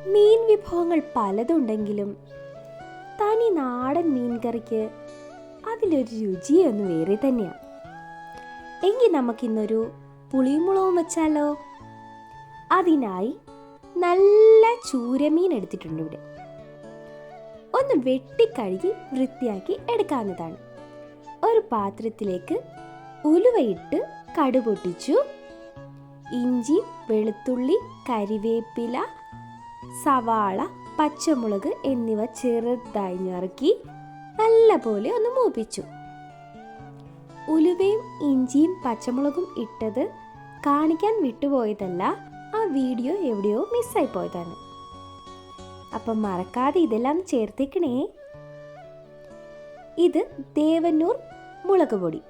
മീൻ വിഭവങ്ങൾ പലതുണ്ടെങ്കിലും തനി നാടൻ മീൻ കറിക്ക് അതിലൊരു രുചിയൊന്നും വേറെ തന്നെയാണ്. എങ്കിൽ നമുക്കിന്നൊരു പുളിയും മുളകും വെച്ചാലോ? അതിനായി നല്ല ചൂരമീൻ എടുത്തിട്ടുണ്ട്. ഇവിടെ ഒന്ന് വെട്ടിക്കഴുകി വൃത്തിയാക്കി എടുക്കാവുന്നതാണ്. ഒരു പാത്രത്തിലേക്ക് ഉലുവയിട്ട് കടുക് പൊട്ടിച്ചു. ഇഞ്ചി, വെളുത്തുള്ളി, കരിവേപ്പില, സവാള, പച്ചമുളക് എന്നിവ ചെറുതായി ഞറുക്കി നല്ലപോലെ ഒന്ന് മൂപ്പിച്ചു. ഉലുവയും ഇഞ്ചിയും പച്ചമുളകും ഇട്ടത് കാണിക്കാൻ വിട്ടുപോയതല്ല, ആ വീഡിയോ എവിടെയോ മിസ്സായി പോയതാണ്. അപ്പം മറക്കാതെ ഇതെല്ലാം ചേർത്തേക്കണേ. ഇത് ദേവന്നൂർ മുളക് പൊടി,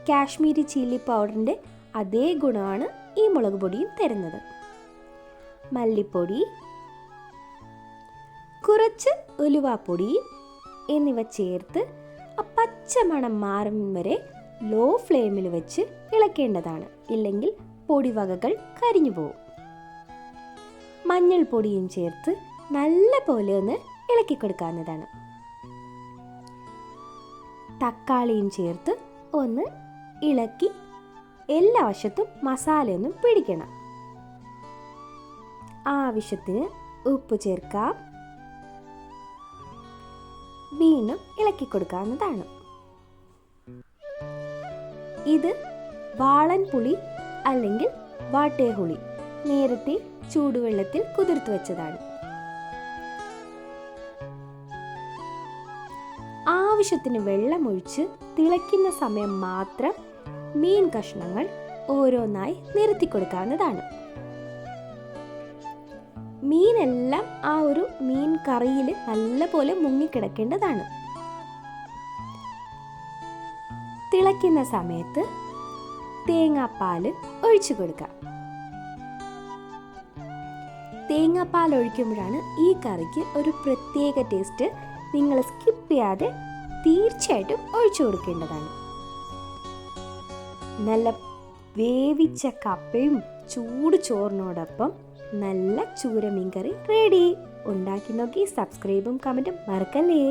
കാശ്മീരി ചില്ലി പൗഡറിൻ്റെ അതേ ഗുണമാണ് ഈ മുളക് പൊടിയും തരുന്നത്. മല്ലിപ്പൊടി, കുറച്ച് ഉലുവാപ്പൊടി എന്നിവ ചേർത്ത് ആ പച്ചമണം മാറും വരെ ലോ ഫ്ലെയിമിൽ വെച്ച് ഇളക്കേണ്ടതാണ്. ഇല്ലെങ്കിൽ പൊടിവകകൾ കരിഞ്ഞു പോകും. മഞ്ഞൾപ്പൊടിയും ചേർത്ത് നല്ല പോലെ ഒന്ന് ഇളക്കി കൊടുക്കാവുന്നതാണ്. തക്കാളിയും ചേർത്ത് ഒന്ന് ഇളക്കി എല്ലാ വശത്തും മസാലയൊന്നും പിടിക്കണം. ആവശ്യത്തിന് ഉപ്പ് ചേർക്കാം. വീണ്ടും ഇളക്കി കൊടുക്കാവുന്നതാണ്. ഇത് വാളൻ പുളി അല്ലെങ്കിൽ വാട്ടേഹുളി നേരത്തെ ചൂടുവെള്ളത്തിൽ കുതിർത്തു വെച്ചതാണ്. ആവശ്യത്തിന് വെള്ളമൊഴിച്ച് തിളയ്ക്കുന്ന സമയം മാത്രം മീൻ കഷ്ണങ്ങൾ ഓരോന്നായി നിരത്തി കൊടുക്കാവുന്നതാണ്. മീനെല്ലാം ആ ഒരു മീൻ കറിയിൽ നല്ലപോലെ മുങ്ങിക്കിടക്കേണ്ടതാണ്. തിളയ്ക്കുന്ന സമയത്ത് തേങ്ങാപ്പാൽ ഒഴിച്ചു കൊടുക്കാം. തേങ്ങാപ്പാൽ ഒഴിക്കുമ്പോഴാണ് ഈ കറിക്ക് ഒരു പ്രത്യേക ടേസ്റ്റ്. നിങ്ങൾ സ്കിപ്പ് ചെയ്യാതെ തീർച്ചയായിട്ടും ഒഴിച്ചു കൊടുക്കേണ്ടതാണ്. നല്ല വേവിച്ച കപ്പയും ചൂട് ചോറിനോടൊപ്പം നല്ല ചൂര മീൻ കറി റെഡി. ഉണ്ടാക്കി നോക്കി സബ്സ്ക്രൈബും കമൻറ്റും മറക്കല്ലേ.